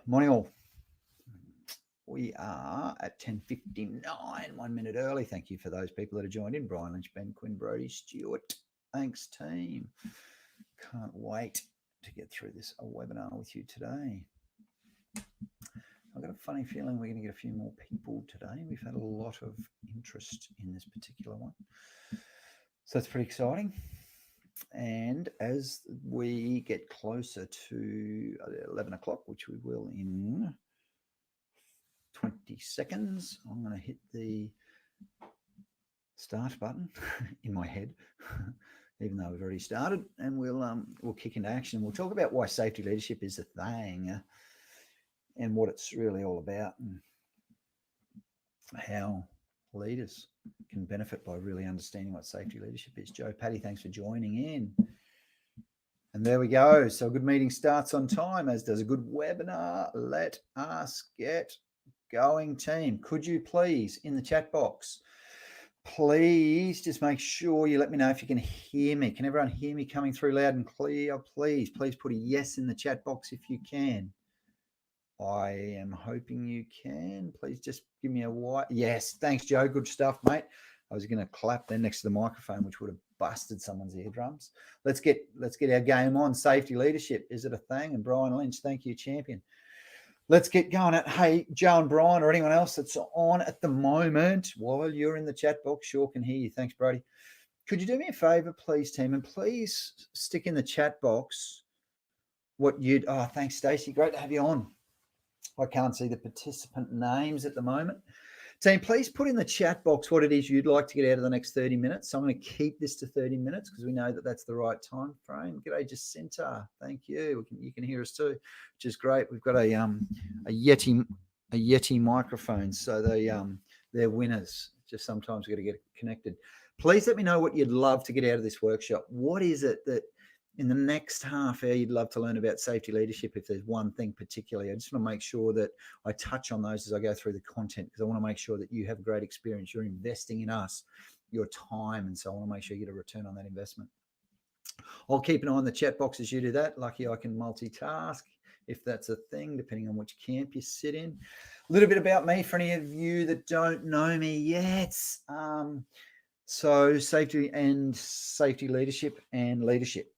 Morning all. We are at 10:59, 1 minute early. Thank you for those people that have joined in. Brian Lynch, Ben Quinn, Brody, Stewart. Thanks, team. Can't wait to get through this webinar with you today. I've got a funny feeling we're going to get a few more people today. We've had a lot of interest in this particular one. So that's pretty exciting. And as we get closer to 11 o'clock, which we will in 20 seconds, I'm going to hit the start button in my head, even though we've already started, and we'll kick into action. We'll talk about why safety leadership is a thing and what it's really all about, and how leaders can benefit by really understanding what safety leadership is. Joe Paddy, thanks for joining in. And there we go. So a good meeting starts on time, as does a good webinar. Let us get going, team. Could you please, in the chat box, please just make sure you let me know if you can hear me. Can everyone hear me coming through loud and clear? Please put a yes in the chat box if you can. I am hoping you can. Please just give me a white. Yes, thanks, Joe. Good stuff, mate. I was going to clap then next to the microphone, which would have busted someone's eardrums. Let's get our game on. Safety leadership, is it a thing? And Brian Lynch, thank you, champion. Let's get going. Hey, Joe and Brian, or anyone else that's on at the moment, while you're in the chat box, sure can hear you. Thanks, Brody. Could you do me a favor, please, team, and please stick in the chat box what you'd. Oh, thanks, Stacey. Great to have you on. I can't see the participant names at the moment. Team, please put in the chat box what it is you'd like to get out of the next 30 minutes. So I'm going to keep this to 30 minutes because we know that that's the right time frame. G'day, Jacinta. Thank you. You can hear us too, which is great. We've got a Yeti microphone, so they're winners. Just sometimes we've got to get connected. Please let me know what you'd love to get out of this workshop. What is it that in the next half hour you'd love to learn about safety leadership? If there's one thing particularly, I just want to make sure that I touch on those as I go through the content, because I want to make sure that you have a great experience. You're investing in us, your time, and so I want to make sure you get a return on that investment. I'll keep an eye on the chat box as you do that. Lucky I can multitask, if that's a thing, depending on which camp you sit in. A little bit about me for any of you that don't know me yet. So safety leadership and leadership.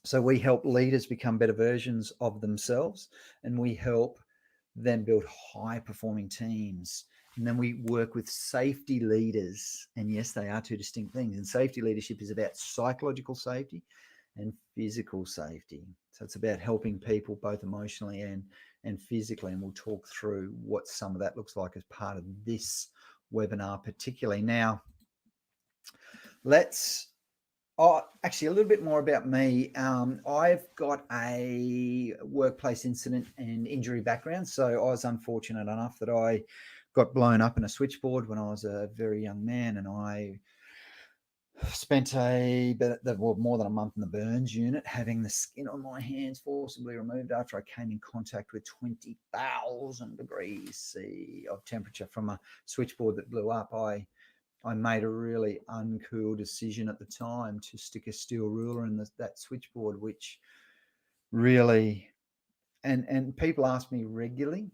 So we help leaders become better versions of themselves, and we help them build high-performing teams. And then we work with safety leaders. And yes, they are two distinct things. And safety leadership is about psychological safety and physical safety. So it's about helping people both emotionally and physically. And we'll talk through what some of that looks like as part of this webinar particularly. Now, actually, a little bit more about me. I've got a workplace incident and injury background. So I was unfortunate enough that I got blown up in a switchboard when I was a very young man, and I spent more than a month in the burns unit, having the skin on my hands forcibly removed after I came in contact with 20,000 degrees C of temperature from a switchboard that blew up. I made a really uncool decision at the time to stick a steel ruler in that switchboard, which really, and people ask me regularly,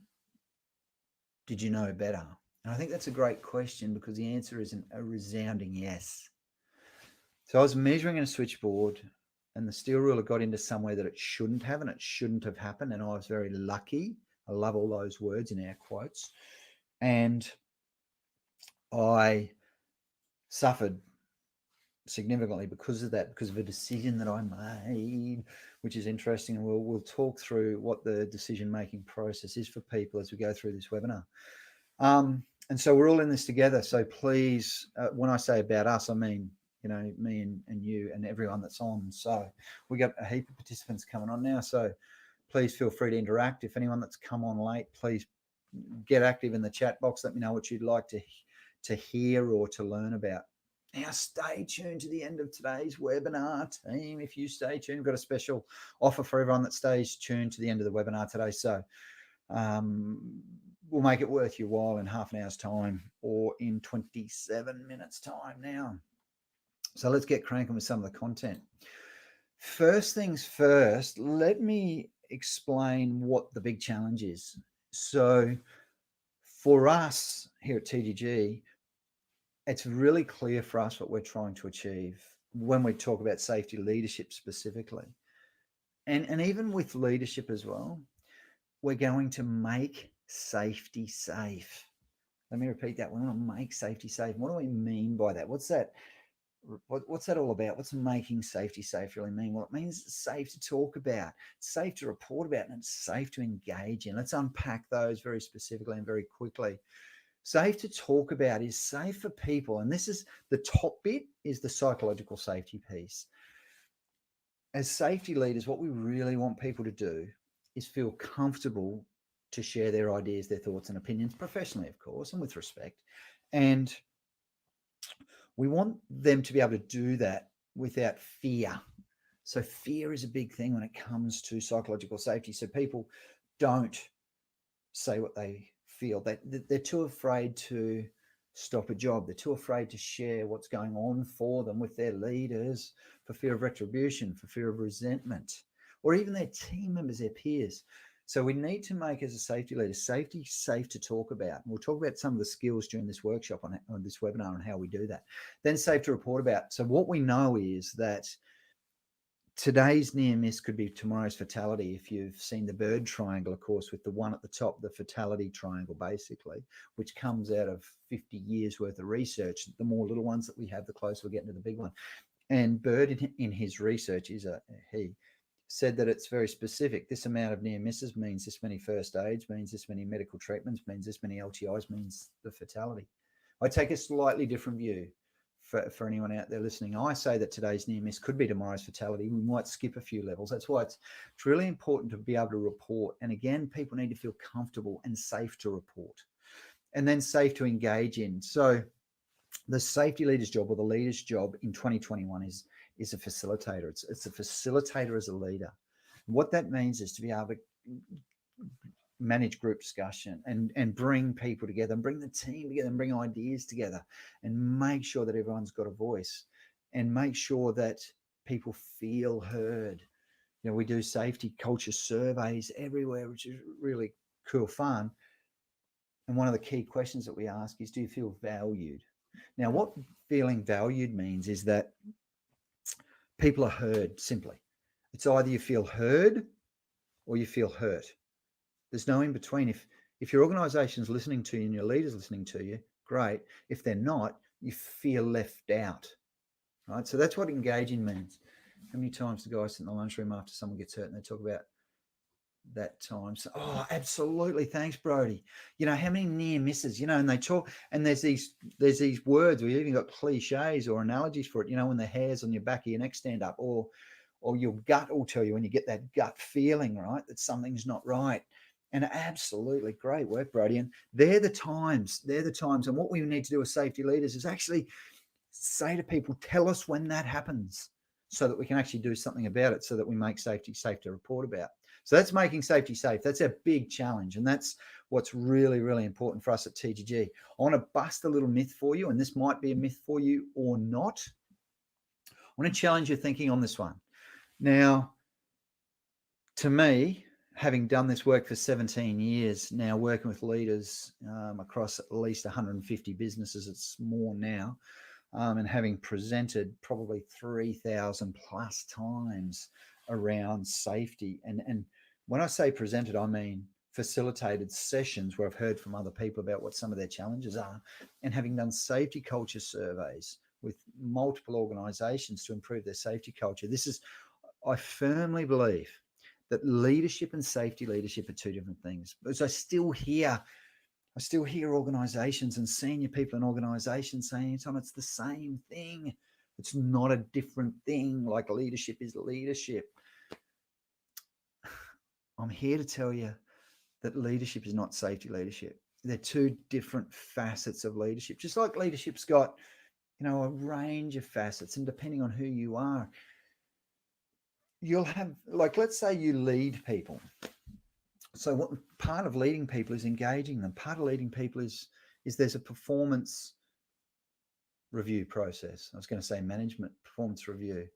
did you know better? And I think that's a great question, because the answer isn't a resounding yes. So I was measuring in a switchboard, and the steel ruler got into somewhere that it shouldn't have, and it shouldn't have happened. And I was very lucky. I love all those words in air quotes. And I suffered significantly because of that, because of a decision that I made, which is interesting. And we'll talk through what the decision-making process is for people as we go through this webinar. And so we're all in this together. So please, when I say about us, I mean, me and you and everyone that's on. So we got a heap of participants coming on now. So please feel free to interact. If anyone that's come on late, please get active in the chat box. Let me know what you'd like to hear or to learn about. Now, stay tuned to the end of today's webinar, team. If you stay tuned, we've got a special offer for everyone that stays tuned to the end of the webinar today. So we'll make it worth your while in half an hour's time, or in 27 minutes time now. So let's get cranking with some of the content. First things first, let me explain what the big challenge is. So for us here at TGG, it's really clear for us what we're trying to achieve when we talk about safety leadership specifically. And even with leadership as well, we're going to make safety safe. Let me repeat that. We want to make safety safe. What do we mean by that? What's that? What's that all about? What's making safety safe really mean? Well, it means it's safe to talk about, it's safe to report about, and it's safe to engage in. Let's unpack those very specifically and very quickly. Safe to talk about is safe for people. And this is the top bit, is the psychological safety piece. As safety leaders, what we really want people to do is feel comfortable to share their ideas, their thoughts and opinions professionally, of course, and with respect. And we want them to be able to do that without fear. So fear is a big thing when it comes to psychological safety. So people don't say what they feel. They're too afraid to stop a job. They're too afraid to share what's going on for them with their leaders for fear of retribution, for fear of resentment, or even their team members, their peers. So we need to make, as a safety leader, safety safe to talk about. And we'll talk about some of the skills during this workshop on this webinar and how we do that. Then safe to report about. So what we know is that today's near miss could be tomorrow's fatality. If you've seen the bird triangle, of course, with the one at the top, the fatality triangle, basically, which comes out of 50 years worth of research. The more little ones that we have, the closer we're getting to the big one. And Bird, in his research, he said that it's very specific. This amount of near misses means this many first aids, means this many medical treatments, means this many LTIs, means the fatality. I take a slightly different view for anyone out there listening. I say that today's near miss could be tomorrow's fatality. We might skip a few levels. That's why it's really important to be able to report. And again, people need to feel comfortable and safe to report, and then safe to engage in. So the safety leader's job, or the leader's job in 2021, is a facilitator. It's a facilitator as a leader. What that means is to be able to manage group discussion and bring people together and bring the team together and bring ideas together and make sure that everyone's got a voice and make sure that people feel heard. You know, we do safety culture surveys everywhere, which is really cool fun. And one of the key questions that we ask is, do you feel valued? Now, what feeling valued means is that people are heard, simply. It's either you feel heard or you feel hurt. There's no in between. If your organization's listening to you and your leader's listening to you, great. If they're not, you feel left out, right? So that's what engaging means. How many times do guys sit in the lunchroom after someone gets hurt and they talk about that time? So, oh, absolutely. Thanks, Brody. You know, how many near misses, you know, and they talk, and there's these words, we've even got cliches or analogies for it, you know, when the hairs on your back of your neck stand up, or your gut will tell you when you get that gut feeling, right, that something's not right. And absolutely great work, Brody. And they're the times. And what we need to do as safety leaders is actually say to people, tell us when that happens so that we can actually do something about it, so that we make safety safe to report about. So that's making safety safe. That's a big challenge. And that's what's really, really important for us at TGG. I want to bust a little myth for you, and this might be a myth for you or not. I want to challenge your thinking on this one. Now, to me, having done this work for 17 years now, working with leaders across at least 150 businesses, it's more now, and having presented probably 3,000 plus times around safety. And when I say presented, I mean facilitated sessions where I've heard from other people about what some of their challenges are, and having done safety culture surveys with multiple organizations to improve their safety culture. I firmly believe that leadership and safety leadership are two different things. Because I still hear organizations and senior people in organizations saying, Tom, it's the same thing. It's not a different thing. Like leadership is leadership. I'm here to tell you that leadership is not safety leadership. They're two different facets of leadership. Just like leadership's got, you know, a range of facets, and depending on who you are, you'll have, like, let's say you lead people. So what part of leading people is engaging them. Part of leading people is there's a performance review process. I was going to say management performance review.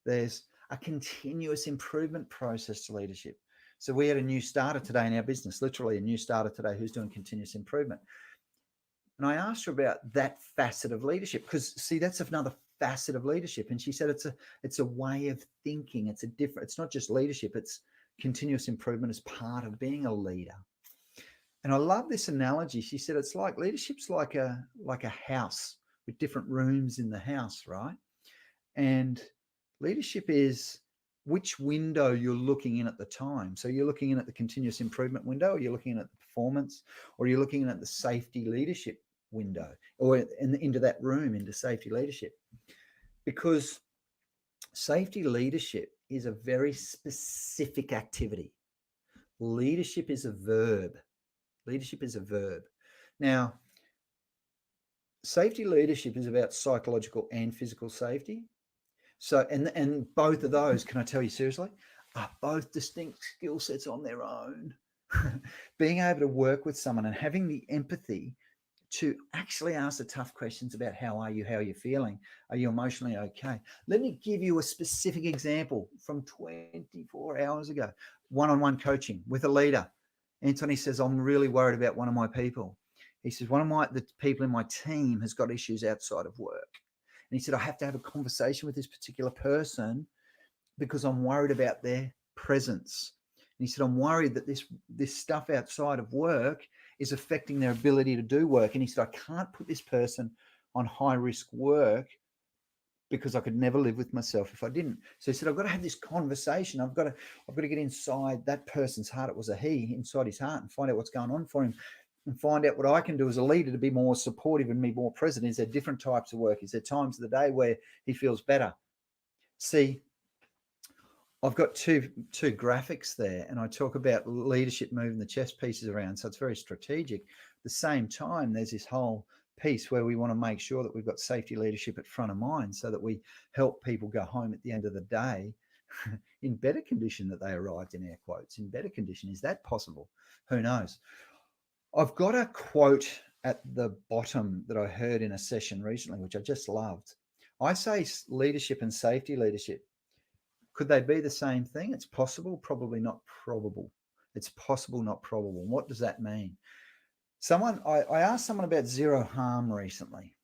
There's a continuous improvement process to leadership. So we had a new starter today in our business, literally a new starter today who's doing continuous improvement. And I asked her about that facet of leadership because, see, that's another facet of leadership. And she said it's a way of thinking. It's not just leadership. It's continuous improvement as part of being a leader. And I love this analogy. She said it's like leadership's like a house with different rooms in the house, right? And leadership is which window you're looking in at the time. So you're looking in at the continuous improvement window, or you're looking in at the performance, or you're looking in at the safety leadership window, or into that room, into safety leadership. Because safety leadership is a very specific activity. Leadership is a verb. Leadership is a verb. Now, safety leadership is about psychological and physical safety. So, and both of those, can I tell you seriously, are both distinct skill sets on their own. Being able to work with someone and having the empathy to actually ask the tough questions about how are you feeling? Are you emotionally okay? Let me give you a specific example from 24 hours ago. One-on-one coaching with a leader. Anthony says, I'm really worried about one of my people. He says, the people in my team has got issues outside of work. And he said, I have to have a conversation with this particular person because I'm worried about their presence. And he said, I'm worried that this stuff outside of work is affecting their ability to do work. And he said, I can't put this person on high risk work because I could never live with myself if I didn't. So he said, I've got to have this conversation. I've got to get inside that person's heart. It was a he, inside his heart, and find out what's going on for him, and find out what I can do as a leader to be more supportive and be more present. Is there different types of work? Is there times of the day where he feels better? See, I've got two graphics there, and I talk about leadership moving the chess pieces around. So it's very strategic. At the same time, there's this whole piece where we want to make sure that we've got safety leadership at front of mind so that we help people go home at the end of the day in better condition that they arrived, in air quotes, in better condition. Is that possible? Who knows? I've got a quote at the bottom that I heard in a session recently, which I just loved. I say leadership and safety leadership. Could they be the same thing? It's possible, probably not probable. It's possible, not probable. What does that mean? I asked someone about zero harm recently.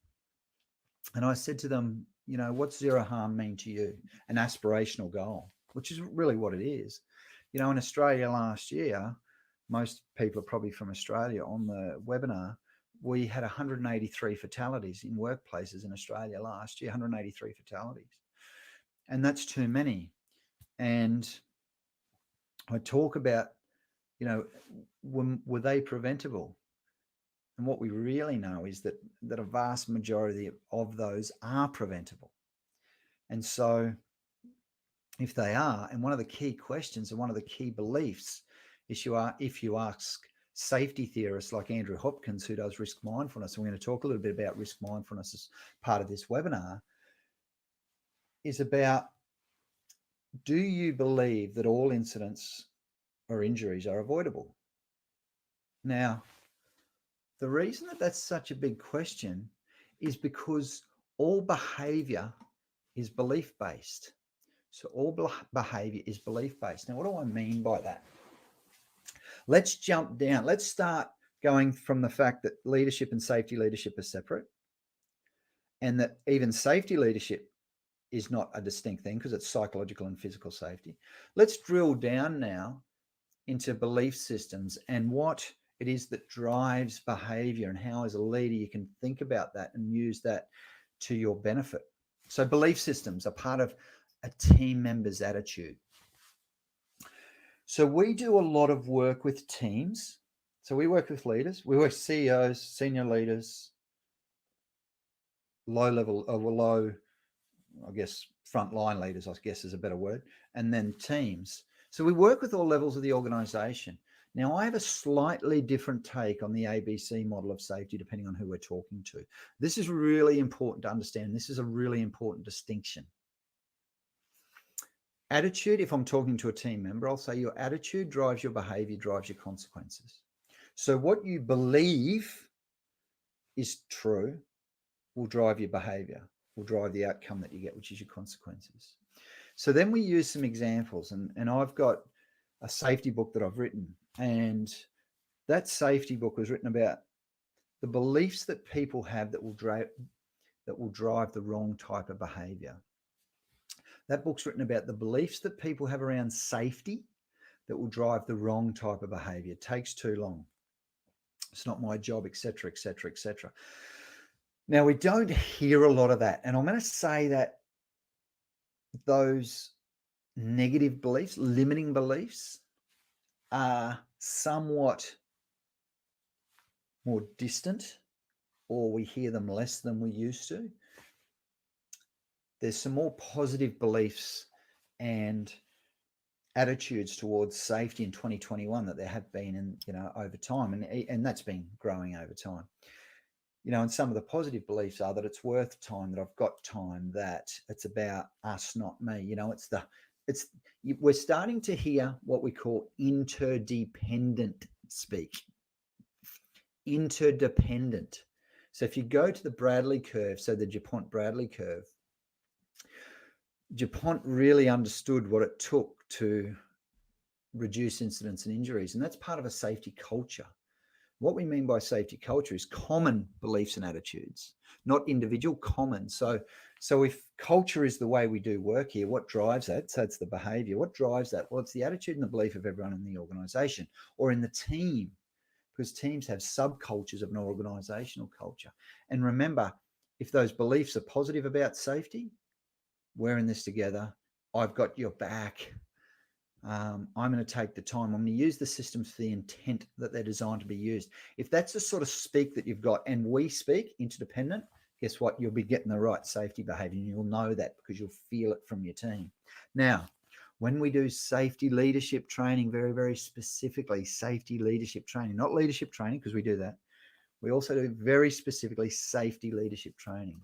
And I said to them, what's zero harm mean to you? An aspirational goal, which is really what it is. In Australia last year, most people are probably from Australia on the webinar, we had 183 fatalities in workplaces in Australia last year, 183 fatalities. And that's too many. And I talk about, were they preventable? And what we really know is that a vast majority of those are preventable. And so if they are, and one of the key questions and one of the key beliefs is if you ask safety theorists like Andrew Hopkins, who does risk mindfulness, and we're going to talk a little bit about risk mindfulness as part of this webinar, is about, do you believe that all incidents or injuries are avoidable? Now, the reason that that's such a big question is because all behavior is belief-based. So all behavior is belief-based. Now, what do I mean by that? Let's jump down. Let's start going from the fact that leadership and safety leadership are separate, and that even safety leadership is not a distinct thing because it's psychological and physical safety. Let's drill down now into belief systems and what it is that drives behavior, and how as a leader you can think about that and use that to your benefit. So belief systems are part of a team member's attitude. So we do a lot of work with teams. So we work with leaders, we work with CEOs, senior leaders, frontline leaders, I guess is a better word, and then teams. So we work with all levels of the organization. Now, I have a slightly different take on the ABC model of safety, depending on who we're talking to. This is really important to understand. This is a really important distinction. Attitude, if I'm talking to a team member, I'll say your attitude drives your behavior, drives your consequences. So what you believe is true will drive your behavior, will drive the outcome that you get, which is your consequences. So then we use some examples, and I've got a safety book that I've written, and that safety book was written about the beliefs that people have that will drive the wrong type of behavior. That book's written about the beliefs that people have around safety that will drive the wrong type of behavior. It takes too long. It's not my job, etc., etc., etc. Now, we don't hear a lot of that. And I'm going to say that those negative beliefs, limiting beliefs, are somewhat more distant, or we hear them less than we used to. There's some more positive beliefs and attitudes towards safety in 2021 that there have been over time, and that's been growing over time. And some of the positive beliefs are that it's worth time, that I've got time, that it's about us, not me. We're starting to hear what we call interdependent speak. Interdependent. So if you go to the Bradley curve, so the DuPont-Bradley curve, DuPont really understood what it took to reduce incidents and injuries, and that's part of a safety culture. What we mean by safety culture is common beliefs and attitudes, not individual, common. So if culture is the way we do work here, what drives that? So it's the behavior. What drives that? Well, it's the attitude and the belief of everyone in the organization or in the team, because teams have subcultures of an organizational culture. And remember, if those beliefs are positive about safety, we're in this together. I've got your back. I'm going to take the time. I'm going to use the systems for the intent that they're designed to be used. If that's the sort of speak that you've got, and we speak interdependent, guess what? You'll be getting the right safety behavior, and you'll know that because you'll feel it from your team. Now, when we do safety leadership training, very, very specifically safety leadership training, not leadership training, because we do that. We also do very specifically safety leadership training.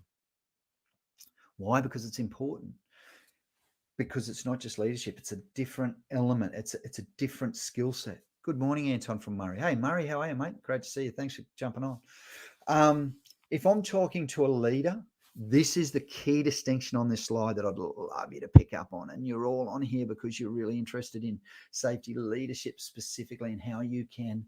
Why? Because it's important. Because it's not just leadership, it's a different element. It's a different skill set. Good morning, Anton from Murray. Hey, Murray, how are you, mate? Great to see you. Thanks for jumping on. If I'm talking to a leader, this is the key distinction on this slide that I'd love you to pick up on. And you're all on here because you're really interested in safety leadership specifically and how you can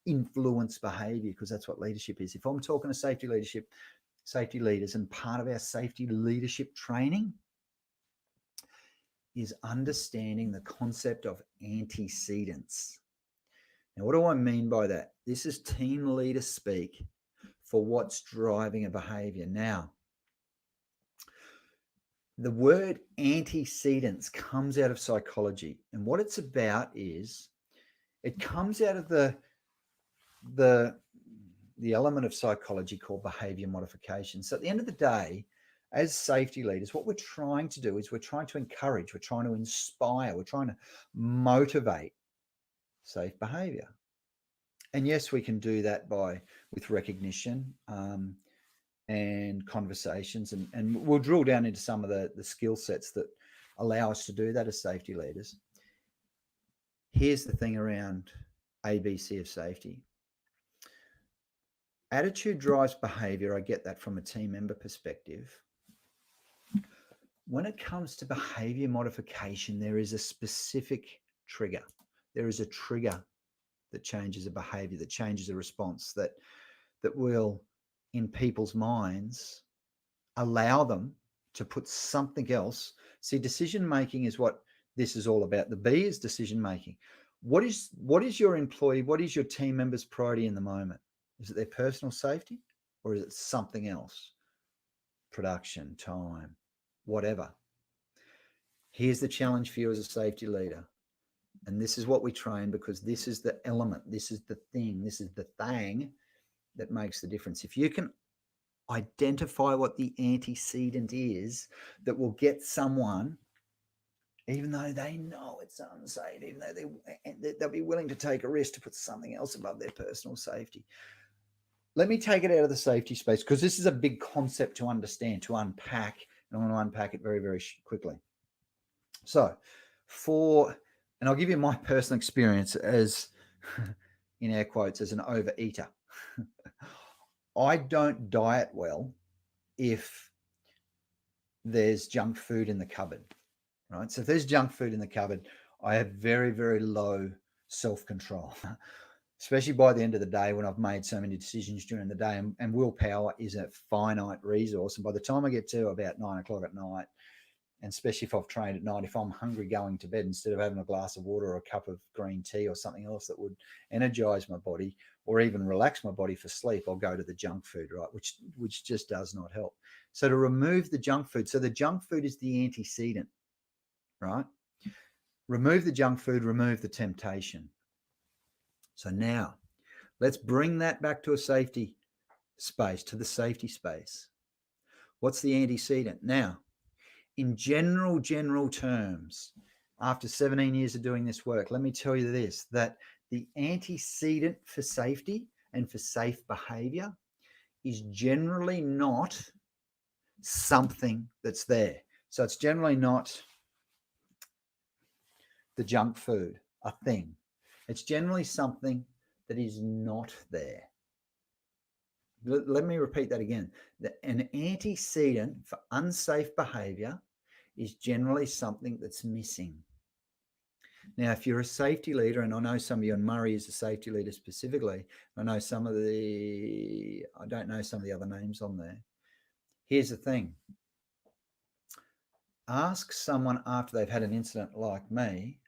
influence behavior, because that's what leadership is. If I'm talking to safety leaders, and part of our safety leadership training is understanding the concept of antecedents. Now, what do I mean by that? This is team leader speak for what's driving a behavior. Now, the word antecedents comes out of psychology, and what it's about is it comes out of the element of psychology called behavior modification. So at the end of the day, as safety leaders, what we're trying to do is we're trying to encourage, we're trying to inspire, we're trying to motivate safe behavior. And yes, we can do that with recognition and conversations, and we'll drill down into some of the skill sets that allow us to do that as safety leaders. Here's the thing around ABC of safety. Attitude drives behavior. I get that from a team member perspective. When it comes to behavior modification, there is a specific trigger. There is a trigger that changes a behavior, that changes a response, that will, in people's minds, allow them to put something else. See, decision-making is what this is all about. The B is decision-making. What is your employee, what is your team member's priority in the moment? Is it their personal safety, or is it something else? Production, time, whatever. Here's the challenge for you as a safety leader. And this is what we train, because this is the element, this is the thing, this is the thing that makes the difference. If you can identify what the antecedent is that will get someone, even though they know it's unsafe, even though they'll be willing to take a risk to put something else above their personal safety. Let me take it out of the safety space, because this is a big concept to understand, to unpack, and I want to unpack it very, very quickly. So and I'll give you my personal experience as, in air quotes, as an overeater. I don't diet well if there's junk food in the cupboard, right? So if there's junk food in the cupboard, I have very, very low self-control, especially by the end of the day when I've made so many decisions during the day. And willpower is a finite resource. And by the time I get to about 9 o'clock at night, and especially if I've trained at night, if I'm hungry going to bed, instead of having a glass of water or a cup of green tea or something else that would energize my body or even relax my body for sleep, I'll go to the junk food, right? Which just does not help. So to remove the junk food, so the junk food is the antecedent, right? Remove the junk food, remove the temptation. So now let's bring that back to a safety space, to the safety space. What's the antecedent? Now, in general terms, after 17 years of doing this work, let me tell you this, that the antecedent for safety and for safe behavior is generally not something that's there. So it's generally not the junk food, a thing. It's generally something that is not there. Let me repeat that again. An antecedent for unsafe behavior is generally something that's missing. Now, if you're a safety leader, and I know some of you, and Murray is a safety leader specifically, I know some of the, I don't know some of the other names on there. Here's the thing. Ask someone after they've had an incident like me,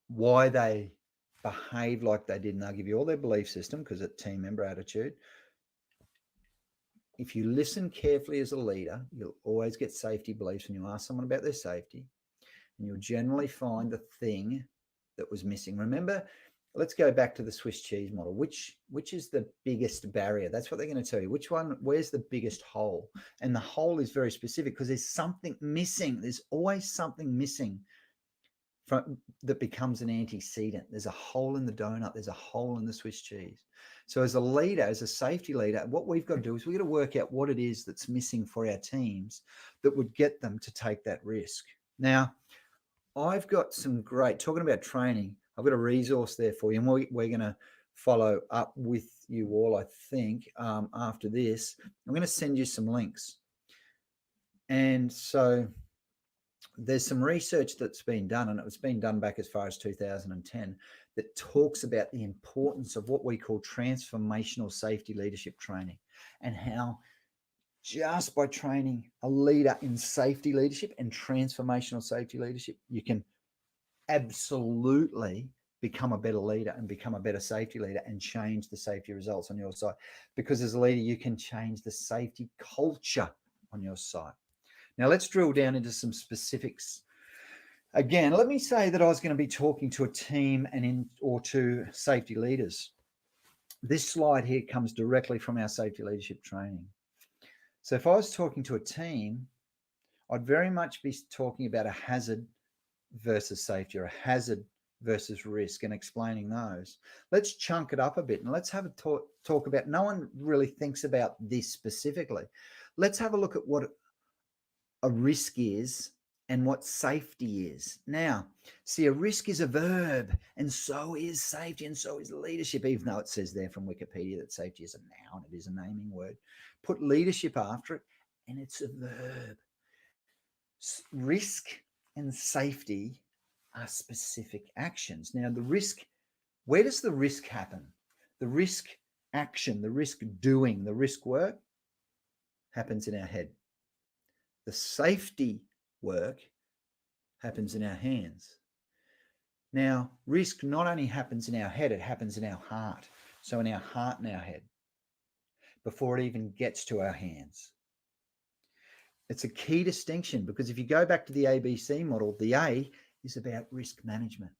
why they behave like they did, and they'll give you all their belief system because it's team member attitude. If you listen carefully as a leader, you'll always get safety beliefs when you ask someone about their safety, and you'll generally find the thing that was missing. Remember, let's go back to the Swiss cheese model. Which is the biggest barrier? That's what they're going to tell you. Which one, where's the biggest hole? And the hole is very specific because there's something missing. There's always something missing that becomes an antecedent. There's a hole in the donut. There's a hole in the Swiss cheese. So as a leader, as a safety leader, what we've got to do is we've got to work out what it is that's missing for our teams that would get them to take that risk. Now, I've got some great, talking about training, I've got a resource there for you, and we're going to follow up with you all, I think, after this. I'm going to send you some links. And so there's some research that's been done, and it was been done back as far as 2010, that talks about the importance of what we call transformational safety leadership training, and how just by training a leader in safety leadership and transformational safety leadership, you can absolutely become a better leader and become a better safety leader and change the safety results on your side. Because as a leader, you can change the safety culture on your side. Now, let's drill down into some specifics. Again, let me say that I was going to be talking to a team or to safety leaders. This slide here comes directly from our safety leadership training. So if I was talking to a team, I'd very much be talking about a hazard versus safety, or a hazard versus risk, and explaining those. Let's chunk it up a bit and let's have a talk about, no one really thinks about this specifically. Let's have a look at what a risk is and what safety is. Now, see, a risk is a verb, and so is safety, and so is leadership, even though it says there from Wikipedia that safety is a noun, it is a naming word. Put leadership after it, and it's a verb. Risk and safety are specific actions. Now, the risk, where does the risk happen? The risk action, the risk doing, the risk work happens in our head. The safety work happens in our hands. Now, risk not only happens in our head, it happens in our heart. So in our heart and our head, before it even gets to our hands. It's a key distinction, because if you go back to the ABC model, the A is about risk management.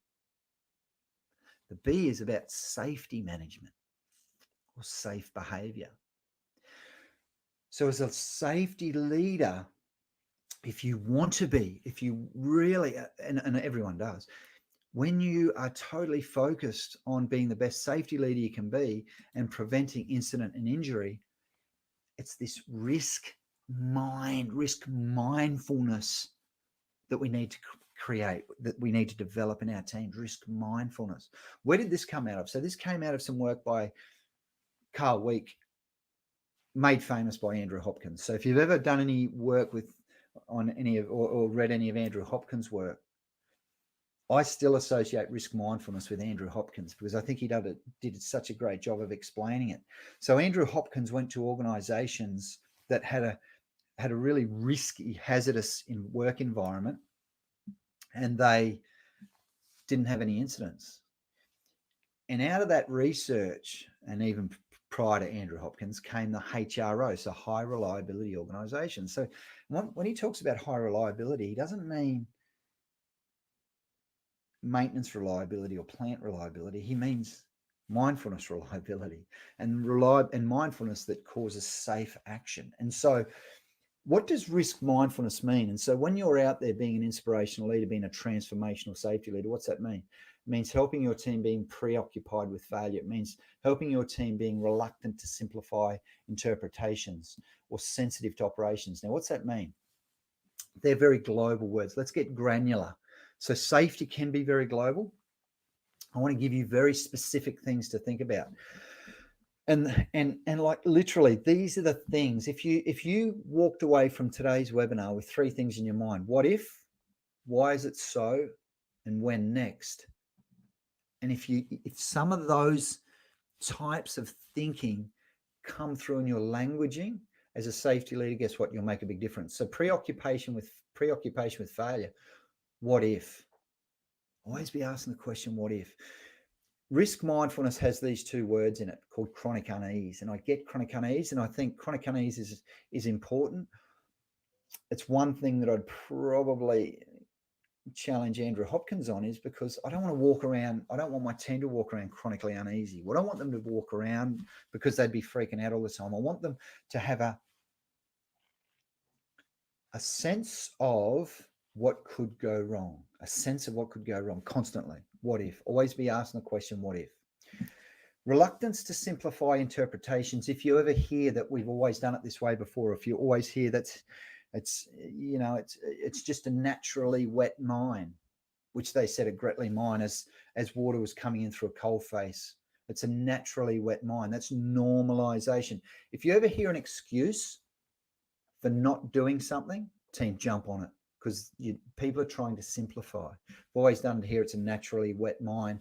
The B is about safety management or safe behavior. So as a safety leader, if you want to be, if you really, and everyone does, when you are totally focused on being the best safety leader you can be and preventing incident and injury, it's this risk mindfulness that we need to create, that we need to develop in our teams. Risk mindfulness. Where did this come out of? So this came out of some work by Carl Week, made famous by Andrew Hopkins. So if you've ever done any work on any of, or read any of Andrew Hopkins' work, I still associate risk mindfulness with Andrew Hopkins because I think he did such a great job of explaining it. So Andrew Hopkins went to organizations that had a really risky, hazardous work environment, and they didn't have any incidents. And out of that research, and even prior to Andrew Hopkins, came the HRO, so high reliability organization. So when he talks about high reliability, he doesn't mean maintenance reliability or plant reliability. He means mindfulness reliability and mindfulness that causes safe action. And so what does risk mindfulness mean? And so when you're out there being an inspirational leader, being a transformational safety leader, what's that mean? It means helping your team being preoccupied with failure. It means helping your team being reluctant to simplify interpretations or sensitive to operations. Now, what's that mean? They're very global words. Let's get granular. So safety can be very global. I want to give you very specific things to think about. And like literally, these are the things. If you walked away from today's webinar with 3 things in your mind: what if, why is it so, and when next? And if some of those types of thinking come through in your languaging as a safety leader, guess what? You'll make a big difference. So preoccupation with failure. What if? Always be asking the question, what if? Risk mindfulness has these 2 words in it called chronic unease. And I get chronic unease, and I think chronic unease is important. It's one thing that I'd probably challenge Andrew Hopkins on, is because I don't want my team to walk around chronically uneasy. What I want them to walk around, because they'd be freaking out all the time, I want them to have a sense of what could go wrong, constantly. What if? Always be asking the question, what if? Reluctance to simplify interpretations. If you ever hear that we've always done it this way before, if you always hear that it's just a naturally wet mine, which they said at Gretley Mine as water was coming in through a coal face. It's a naturally wet mine. That's normalization. If you ever hear an excuse for not doing something, team, jump on it, because people are trying to simplify. I've always done it here. It's a naturally wet mine,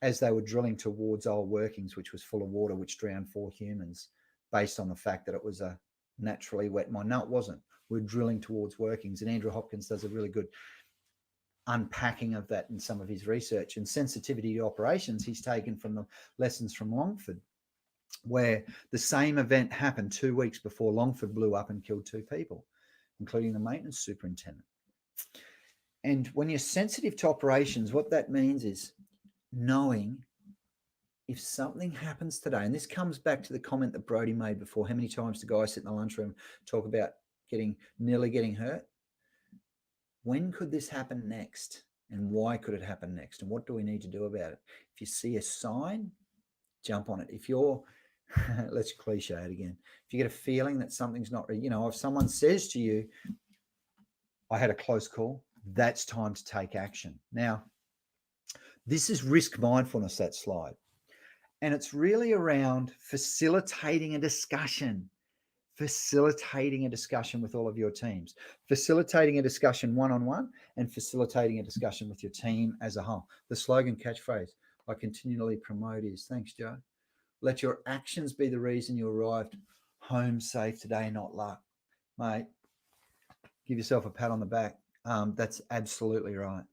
as they were drilling towards old workings, which was full of water, which drowned 4 humans, based on the fact that it was a naturally wet mine. No, it wasn't. We're drilling towards workings. And Andrew Hopkins does a really good unpacking of that in some of his research. And sensitivity to operations, he's taken from the lessons from Longford, where the same event happened 2 weeks before Longford blew up and killed 2 people, including the maintenance superintendent. And when you're sensitive to operations, what that means is knowing if something happens today, and this comes back to the comment that Brody made before, how many times do guys sit in the lunchroom talk about nearly getting hurt? When could this happen next? And why could it happen next? And what do we need to do about it? If you see a sign, jump on it. If you're, let's cliche it again. If you get a feeling that something's not, if someone says to you, I had a close call, that's time to take action. Now, this is risk mindfulness, that slide. And it's really around facilitating a discussion with all of your teams, facilitating a discussion one-on-one, and facilitating a discussion with your team as a whole. The slogan catchphrase I continually promote is, thanks, Joe, let your actions be the reason you arrived home safe today, not luck. Mate, give yourself a pat on the back. That's absolutely right.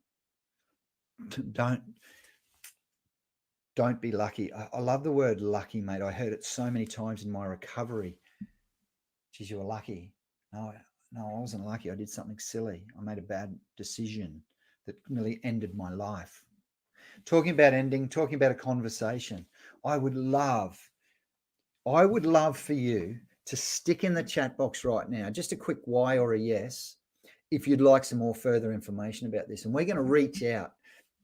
Don't be lucky. I love the word lucky, mate. I heard it so many times in my recovery. Geez, you were lucky. No, I wasn't lucky. I did something silly. I made a bad decision that nearly ended my life. Talking about a conversation. I would love for you to stick in the chat box right now just a quick Y or a yes if you'd like some more further information about this. And we're going to reach out.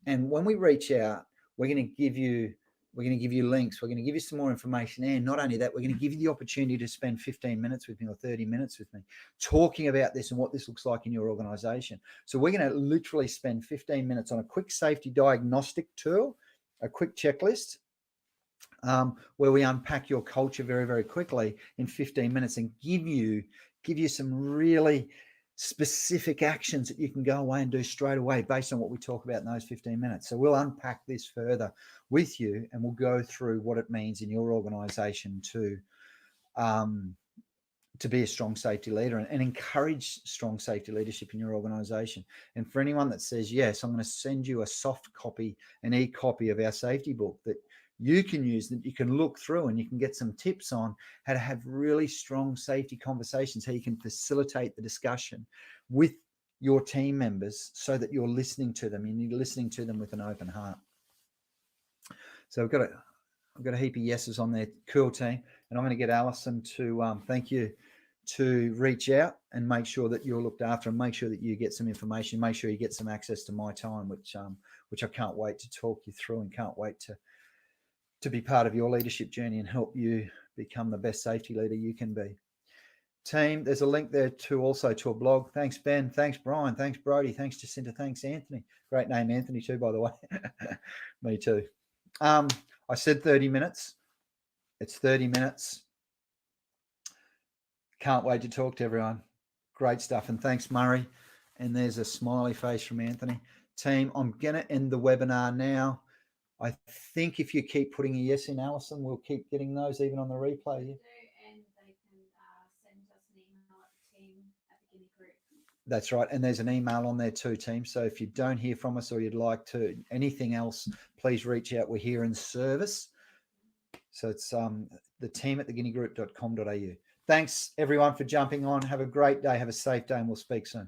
And when we reach out, we're going to give you links. We're going to give you some more information. And not only that, we're going to give you the opportunity to spend 15 minutes with me or 30 minutes with me talking about this and what this looks like in your organization. So we're going to literally spend 15 minutes on a quick safety diagnostic tool, a quick checklist, where we unpack your culture very, very quickly in 15 minutes and give you some really specific actions that you can go away and do straight away based on what we talk about in those 15 minutes. So we'll unpack this further with you, and we'll go through what it means in your organization to be a strong safety leader and encourage strong safety leadership in your organization. And for anyone that says, yes, I'm going to send you a soft copy, an e-copy of our safety book that you can use, that you can look through, and you can get some tips on how to have really strong safety conversations, how you can facilitate the discussion with your team members so that you're listening to them, and you're listening to them with an open heart. So I've got a heap of yeses on there. Cool, team. And I'm going to get Alison to thank you, to reach out and make sure that you're looked after, and make sure that you get some information, make sure you get some access to my time, which I can't wait to talk you through, and can't wait to be part of your leadership journey and help you become the best safety leader you can be. Team, there's a link there to a blog. Thanks, Ben. Thanks, Brian. Thanks, Brody. Thanks, Jacinta. Thanks, Anthony. Great name, Anthony, too, by the way. Me too. I said 30 minutes. It's 30 minutes. Can't wait to talk to everyone. Great stuff. And thanks, Murray. And there's a smiley face from Anthony. Team, I'm going to end the webinar now. I think if you keep putting a yes in, Alison, we'll keep getting those even on the replay. And they can send us an email at the team at the Guinea Group. That's right. And there's an email on there too, team. So if you don't hear from us, or you'd like to anything else, please reach out. We're here in service. So it's the team at theguineagroup.com.au. Thanks, everyone, for jumping on. Have a great day. Have a safe day, and we'll speak soon.